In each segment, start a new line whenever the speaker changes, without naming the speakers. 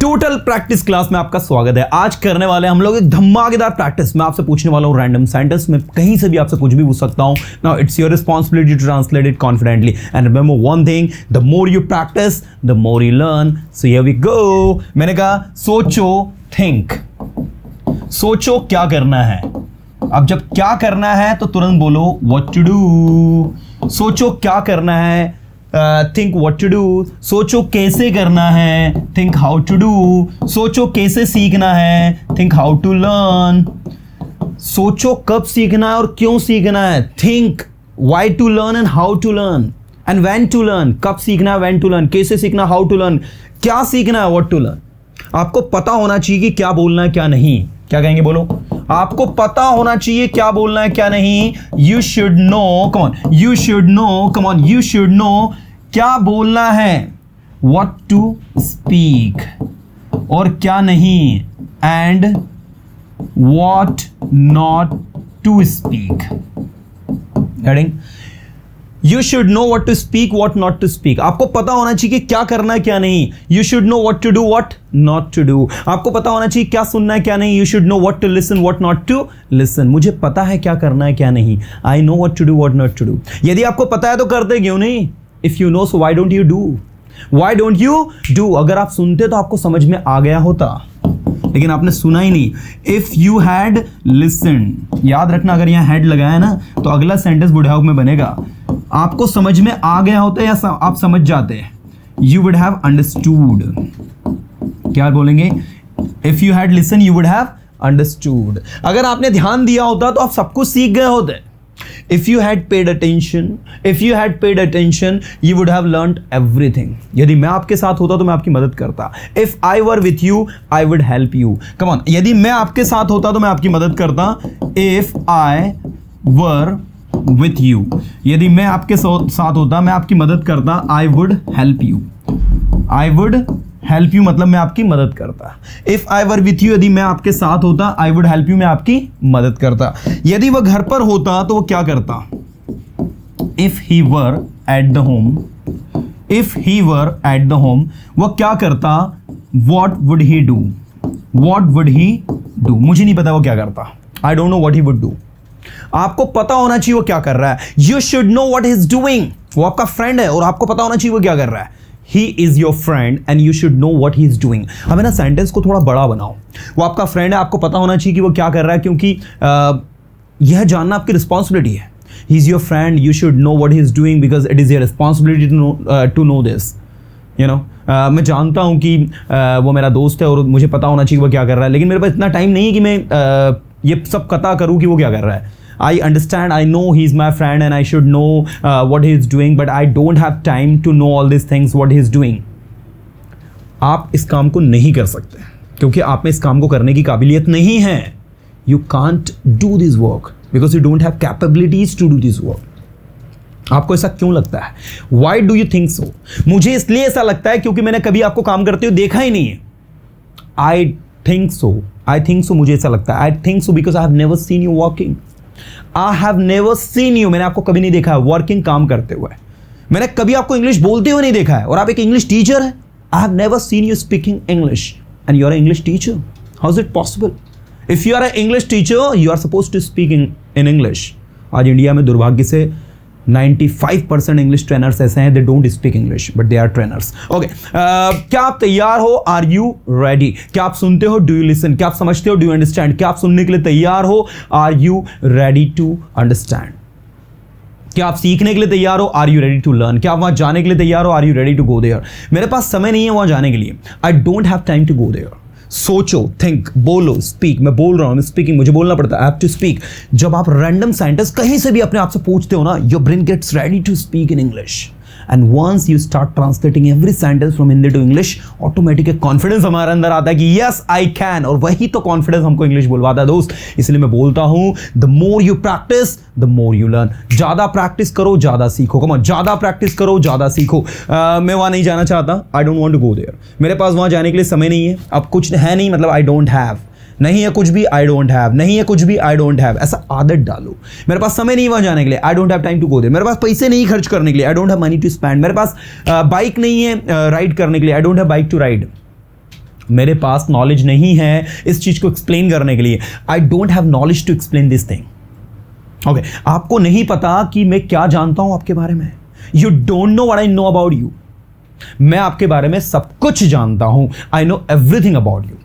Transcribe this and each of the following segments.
Total practice class में आपका स्वागत है। आज करने वाले हम लोग एक धमाकेदार प्रैक्टिस। मैं आपसे पूछने वाला हूं रैंडम सेंटेंस में, कहीं से भी आपसे कुछ भी पूछ सकता हूं। Now it's your responsibility to translate it confidently and remember one thing, the more you practise the more you learn. So here we go. मैंने कहा सोचो, थिंक। सोचो क्या करना है। अब जब क्या करना है तो तुरंत बोलो व्हाट टू डू। सोचो क्या करना है, थिंक व्हाट टू डू। सोचो कैसे करना है, थिंक हाउ टू डू। सोचो कैसे सीखना है, थिंक हाउ टू लर्न। सोचो कब सीखना है और क्यों सीखना है, think why to learn and how to learn and when to learn. कब सीखना है, व्हेन टू लर्न, कैसे सीखना, हाउ टू लर्न, क्या सीखना है, व्हाट टू लर्न। आपको पता होना चाहिए कि क्या बोलना है क्या नहीं। क्या कहेंगे, बोलो। आपको पता होना चाहिए क्या बोलना है क्या नहीं। You should know, come on, you should know, come on, you should know क्या बोलना है, व्हाट टू स्पीक, और क्या नहीं, and what not to speak. Heading, you should know what to speak, what not to speak. आपको पता होना चाहिए कि क्या करना है क्या नहीं। You should know what to do, what not to do. आपको पता होना चाहिए क्या सुनना है क्या नहीं। You should know what to listen, what not to listen. मुझे पता है क्या करना है क्या नहीं। I know what to do, what not to do. यदि आपको पता है तो करते क्यों नहीं। If you know so why don't you do, why don't you do. अगर आप सुनते तो आपको समझ में आ गया होता, लेकिन आपने सुना ही नहीं। इफ यू हैड लिसन्ड, याद रखना, अगर यहां हैड लगाया ना तो अगला सेंटेंस वुड हैव में बनेगा। आपको समझ में आ गया होता या आप समझ जाते, यू वुड हैव अंडरस्टूड। क्या बोलेंगे, if you had listen you would have understood. अगर आपने ध्यान दिया होता तो आप सब कुछ सीख गए होते। If you had paid attention, you would have learned everything. यदि मैं आपके साथ होता तो मैं आपकी मदद करता। If I were with you, I would help you. Come on. यदि मैं आपके साथ होता तो मैं आपकी मदद करता। If I were with you, यदि मैं आपके साथ होता मैं आपकी मदद करता। I would help you. I would help you मतलब मैं आपकी मदद करता। If I were with you, यदि मैं आपके साथ होता, I would help you, मैं आपकी मदद करता। यदि वह घर पर होता तो वो क्या करता। If he were at the home, if he were at the home, वह क्या करता। What would he do? What would he do? मुझे नहीं पता वो क्या करता। I don't know what he would do. आपको पता होना चाहिए वो क्या कर रहा है। You should know what he is doing. वो आपका फ्रेंड है और आपको पता होना चाहिए वो क्या कर रहा है। He is your friend and you should know what he is doing. हमें ना सेंटेंस को थोड़ा बड़ा बनाओ। वो आपका फ्रेंड है, आपको पता होना चाहिए कि वो क्या कर रहा है, क्योंकि यह जानना आपकी रिस्पॉन्सिबिलिटी है। He is your friend, you should know what he is doing because it is your responsibility to know this. You know, मैं जानता हूँ कि वो मेरा दोस्त है और मुझे पता होना चाहिए वो क्या कर रहा है, लेकिन मेरे पास इतना टाइम नहीं है कि मैं ये सब पता करूँ कि वो क्या कर रहा है। I understand, I know he's my friend and I should know what he is doing, but I don't have time to know all these things what he is doing. आप इस काम को नहीं कर सकते क्योंकि आप में इस काम को करने की काबिलियत नहीं है। You can't do this work because you don't have capabilities to do this work. आपको ऐसा क्यों लगता है? Why do you think so? मुझे इसलिए ऐसा लगता है क्योंकि मैंने कभी आपको काम करते हुए देखा ही नहीं है। I think so, मुझे ऐसा लगता है। I think so because I have never seen you working. I have never seen you, मैंने आपको कभी नहीं देखा है वर्किंग, काम करते हुए। मैंने कभी आपको इंग्लिश बोलते हुए नहीं देखा है और आप एक इंग्लिश टीचर है। I have never seen you speaking English and you are an English teacher. How is it possible? If you are an English teacher, you are supposed to speak in English. आज India में दुर्भाग्य से 95% English trainers ऐसे हैं, they don't speak English but they are trainers. Okay, क्या आप तैयार हो? Are you ready? क्या आप सुनते हो? Do you listen? क्या आप समझते हो? Do you understand? क्या आप सुनने के लिए तैयार हो? Are you ready to understand? क्या आप सीखने के लिए तैयार हो? Are you ready to learn? क्या आप वहां जाने के लिए तैयार हो? Are you ready to go there? मेरे पास समय नहीं है वहां जाने के लिए। I don't have time to go there. सोचो, थिंक, बोलो, स्पीक। मैं बोल रहा हूं, स्पीकिंग, मुझे बोलना पड़ता है। I have to speak. जब आप रैंडम सेंटेंस कहीं से भी अपने आप से पूछते हो ना, your brain gets ready to speak in English. And once you start translating every sentence from Hindi to English, automatic एक कॉन्फिडेंस हमारे अंदर आता है कि यस आई कैन, और वही तो कॉन्फिडेंस हमको इंग्लिश बोलवाता है दोस्त। इसलिए मैं बोलता हूं, the more you practise the more you learn. ज्यादा प्रैक्टिस करो, ज्यादा सीखो। कम ऑन, ज्यादा प्रैक्टिस करो, ज्यादा सीखो। मैं वहां नहीं जाना चाहता। I don't want to go there. मेरे पास वहां जाने के लिए समय नहीं है। अब कुछ है नहीं मतलब आई डोंट हैव, नहीं है कुछ भी, आई डोंट हैव, नहीं है कुछ भी, आई डोंट हैव। ऐसा आदत डालो। मेरे पास समय नहीं वहां जाने के लिए, I don't have time to go there. मेरे पास पैसे नहीं खर्च करने के लिए, I don't have money to spend. मेरे पास बाइक नहीं है राइड करने के लिए, I don't have bike to ride. मेरे पास नॉलेज नहीं है इस चीज को एक्सप्लेन करने के लिए। I don't have knowledge to explain this thing. Okay, आपको नहीं पता कि मैं क्या जानता हूं आपके बारे में। You don't know what I know about you. मैं आपके बारे में सब कुछ जानता हूं। I know everything about you.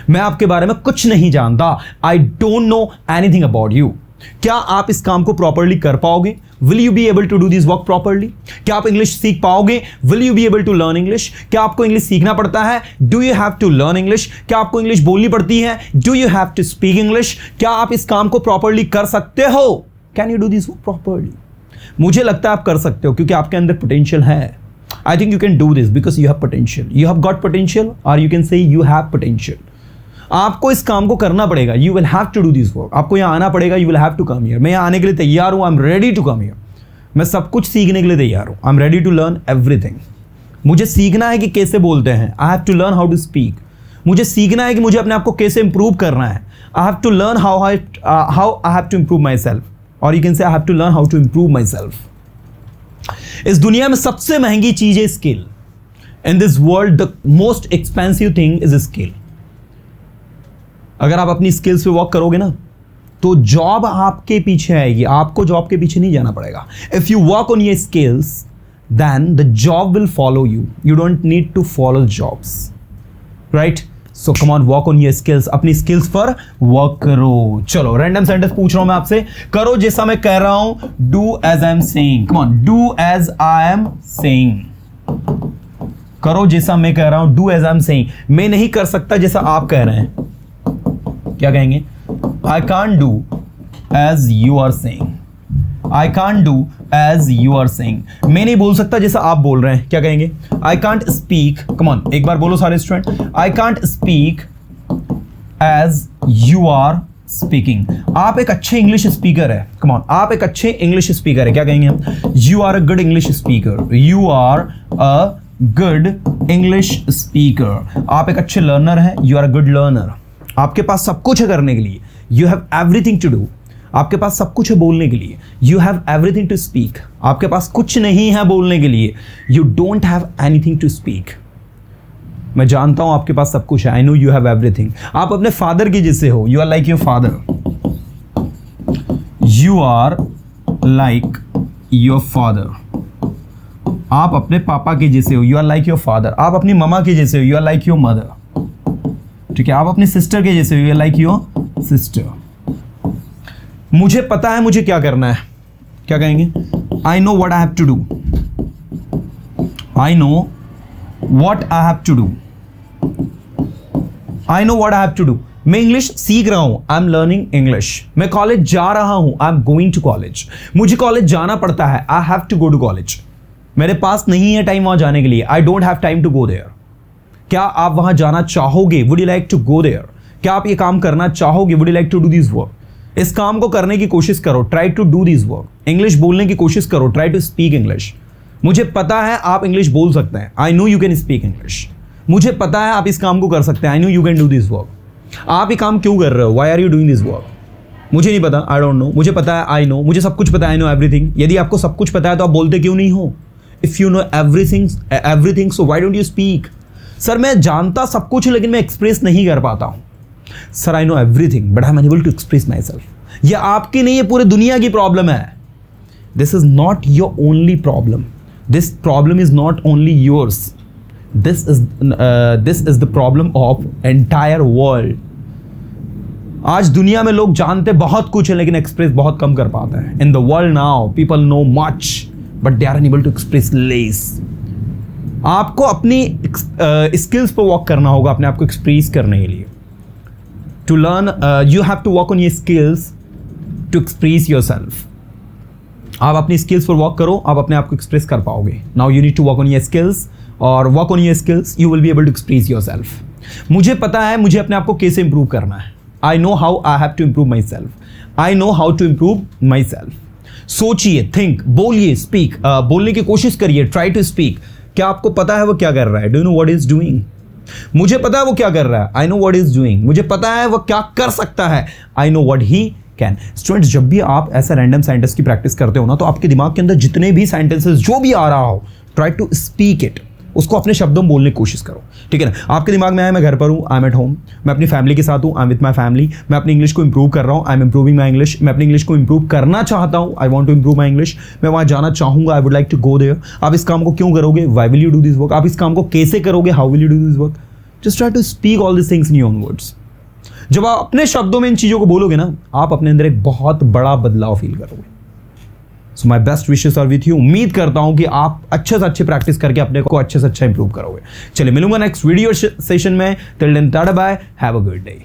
मैं आपके बारे में कुछ नहीं जानता। I don't know anything about you. क्या आप इस काम को प्रॉपरली कर पाओगे? Will you be able to do this work properly? क्या आप इंग्लिश सीख पाओगे? Will you be able to learn English? क्या आपको इंग्लिश सीखना पड़ता है? Do you have to learn English? क्या आपको इंग्लिश बोलनी पड़ती है? Do you have to speak English? क्या आप इस काम को प्रॉपरली कर सकते हो? Can you do this work properly? मुझे लगता है आप कर सकते हो क्योंकि आपके अंदर पोटेंशियल है। I think you can do this because you have potential. You have got potential और you can say you have potential. आपको इस काम को करना पड़ेगा। You will have to do this work. आपको यहाँ आना पड़ेगा। You will have to come here. मैं यहाँ आने के लिए तैयार हूँ। I am ready to come here. मैं सब कुछ सीखने के लिए तैयार हूँ। I am ready to learn everything. मुझे सीखना है कि कैसे बोलते हैं। I have to learn how to speak. मुझे सीखना है कि मुझे अपने आप को कैसे इंप्रूव करना है। I have to learn how I have to improve myself. और you can say I have to learn how to improve myself. इस दुनिया में सबसे महंगी चीज है skill. In this world the most expensive thing is skill. अगर आप अपनी स्किल्स पे वर्क करोगे ना तो जॉब आपके पीछे आएगी। आपको जॉब के पीछे नहीं जाना पड़ेगा। If you work on your skills then the job will follow you. You don't need to follow jobs, right? So come on, work on your skills. अपनी स्किल्स पर वर्क करो। चलो, रैंडम सेंटेंस पूछ रहा हूं मैं आपसे। करो जैसा मैं कह रहा हूं। Do as I am saying. Come on, do as I am saying. करो जैसा मैं कह रहा हूं। Do as I am saying. मैं नहीं कर सकता जैसा आप कह रहे हैं। क्या कहेंगे? I can't do as you are saying. I can't do as you are saying. मैं नहीं बोल सकता जैसा आप बोल रहे हैं। क्या कहेंगे? I can't speak. Come on, एक बार बोलो सारे student. I can't speak as you are speaking. आप एक अच्छे इंग्लिश स्पीकर है। Come on, आप एक अच्छे इंग्लिश स्पीकर है। क्या कहेंगे हम? You are a good English speaker. You are a good English speaker. आप एक अच्छे लर्नर हैं। You are a good learner. आपके पास सब कुछ है करने के लिए। You have everything to do. आपके पास सब कुछ है बोलने के लिए। You have everything to speak. आपके पास कुछ नहीं है बोलने के लिए। You don't have anything to speak. मैं जानता हूं आपके पास सब कुछ है। I know you have everything. आप अपने फादर की जैसे हो। You are like your father. You are like your father. आप अपने पापा के जैसे हो। You are like your father. आप अपनी ममा के जैसे हो। You are like your mother. ठीक है, आप अपनी सिस्टर के जैसे हो। Like your sister. मुझे पता है मुझे क्या करना है। क्या कहेंगे? I know what I have to do. I know what I have to do. I know what I have to do. मैं इंग्लिश सीख रहा हूं। I am learning English. मैं कॉलेज जा रहा हूं। I am going to college. मुझे college जाना पड़ता है। I have to go to college. मेरे पास नहीं है टाइम वहां जाने के लिए। I don't have time to go there. क्या आप वहां जाना चाहोगे? Would you like to go there? क्या आप ये काम करना चाहोगे? Would you like to do this work? इस काम को करने की कोशिश करो। Try to do this work. English बोलने की कोशिश करो। Try to speak English. मुझे पता है आप इंग्लिश बोल सकते हैं। I know you can speak English. मुझे पता है आप इस काम को कर सकते हैं। I know you can do this work. आप ये काम क्यों कर रहे हो? Why are you doing this work? मुझे नहीं पता। I don't know. मुझे पता है। I know. मुझे सब कुछ पता है। I know everything. यदि आपको सब कुछ पता है तो आप बोलते क्यों नहीं हो? If you know everything so why don't you speak? Sir मैं जानता सब कुछ लेकिन मैं एक्सप्रेस नहीं कर पाता हूं। Sir I know everything but I am unable to express myself. यह आपकी नहीं, है पूरे दुनिया की प्रॉब्लम है। This is not your only problem. This problem is not only yours. This is the problem of entire world. आज दुनिया में लोग जानते बहुत कुछ है लेकिन एक्सप्रेस बहुत कम कर पाते हैं। In the world now people know much but they are unable to express less. आपको अपनी स्किल्स पर वर्क करना होगा अपने आप को एक्सप्रेस करने के लिए। To learn you have to work on your skills to express yourself. आप अपनी स्किल्स पर वर्क करो, आप अपने आप को एक्सप्रेस कर पाओगे। Now you need to work on your skills और work on your skills you will be able to express yourself. मुझे पता है मुझे अपने आप को कैसे इंप्रूव करना है। I know how I have to improve myself. I know how to improve myself. सोचिए, थिंक, बोलिए, स्पीक। बोलने की कोशिश करिए। Try to speak. क्या आपको पता है वो क्या कर रहा है? Do you know what is doing? मुझे पता है वो क्या कर रहा है। I know what is doing. मुझे पता है वो क्या कर सकता है। I know what he can. Students, जब भी आप ऐसा रैंडम सेंटेंस की प्रैक्टिस करते हो ना तो आपके दिमाग के अंदर जितने भी सेंटेंसेस जो भी आ रहा हो, ट्राई टू स्पीक इट। उसको अपने शब्दों में बोलने की कोशिश करो, ठीक है ना। आपके दिमाग में आया मैं घर पर हूँ, आई एम एट होम, मैं अपनी फैमिली के साथ हूँ, I am with my family, मैं अपनी इंग्लिश को इंप्रूव कर रहा हूँ, I am improving my English, मैं अपनी इंग्लिश को इंप्रूव करना चाहता हूँ, I want to improve my English, मैं वहाँ जाना चाहूँगा, I would like to go there. आप इस काम को क्यों करोगे, why will you do this work, आप इस काम को कैसे करोगे, how will you do this work. Just try to speak all this things in your own words. जब आप अपने शब्दों में इन चीज़ों को बोलोगे ना, आप अपने अंदर एक बहुत बड़ा बदलाव फील करोगे। So my best wishes are with you. उम्मीद करता हूं कि आप अच्छे से अच्छे प्रैक्टिस करके अपने को अच्छे से अच्छा इंप्रूव करोगे। चलिए मिलूंगा नेक्स्ट वीडियो सेशन में। Till then tata bye, have a good day.